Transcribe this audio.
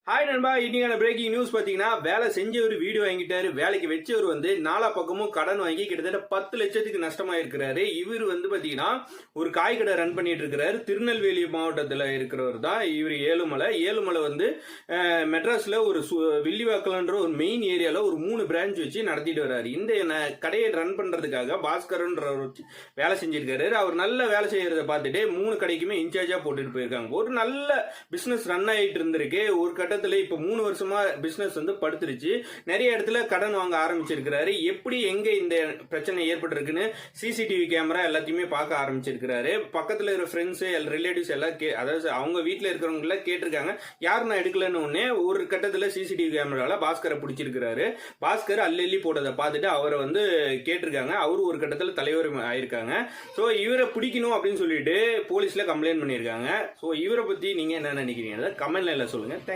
Hi நண்பா, இன்னைக்கான breaking news பாத்தீங்கன்னா, வேலை செஞ்சவர் வீடு வாங்கிட்டாரு. வேலைக்கு வச்சவர் நாலா பக்கமும் கடன் வாங்கி கிட்டத்தட்ட 10 லட்சத்துக்கு நஷ்டமாயிருக்கிறாரு. இவர் பாத்தீங்கன்னா ஒரு காய் கடை ரன் பண்ணிட்டு இருக்கிறாரு. திருநெல்வேலி மாவட்டத்தில் இருக்கிறவர் தான் இவர். ஏழுமலை மெட்ராஸ்ல ஒரு வில்லிவாக்கலன்ற ஒரு மெயின் ஏரியால ஒரு 3 பிரான்ச் வச்சு நடத்திட்டு வர்றாரு. இந்த கடையை ரன் பண்றதுக்காக பாஸ்கர்ன்ற வேலை செஞ்சிருக்காரு. அவர் நல்ல வேலை செய்யறத பார்த்துட்டு 3 கடைக்குமே இன்சார்ஜா போட்டுட்டு போயிருக்காங்க. ஒரு நல்ல பிசினஸ் ரன் ஆயிட்டு இருந்திருக்கு. ஒரு கட்டத்துல இப்ப 3 வருஷமா பிசினஸ் படுத்துருச்சு. நிறைய இடத்துல கடன் வாங்க ஆரம்பிச்சிருக்கிறாரு. எப்படி எங்க இந்த பிரச்சனை ஏற்பட்டிருக்குன்னு சிசிடிவி கேமரா எல்லாத்தையுமே பார்க்க ஆரம்பிச்சிருக்கிறாரு. பக்கத்துல இருக்கிற ஃப்ரெண்ட்ஸ் ரிலேட்டிவ்ஸ் எல்லாம் அதாவது அவங்க வீட்டுல இருக்கிறவங்க எல்லாம் கேட்டிருக்காங்க. யாரும் நான் எடுக்கலன்னு உடனே ஒரு கட்டத்துல சிசிடிவி கேமரால பாஸ்கரை பிடிச்சிருக்கிறாரு. பாஸ்கர் அள்ளி போட்டதை பார்த்துட்டு அவரை கேட்டிருக்காங்க. அவரு ஒரு கட்டத்துல தலைவர் ஆயிருக்காங்க. சோ இவரை பிடிக்கணும் அப்படின்னு சொல்லிட்டு போலீஸ்ல கம்ப்ளைண்ட் பண்ணிருக்காங்க. சோ இவரை பத்தி நீங்க என்ன நினைக்கிறீங்க கமெண்ட்ல சொல்லுங்க. தேங்க்ஸ்.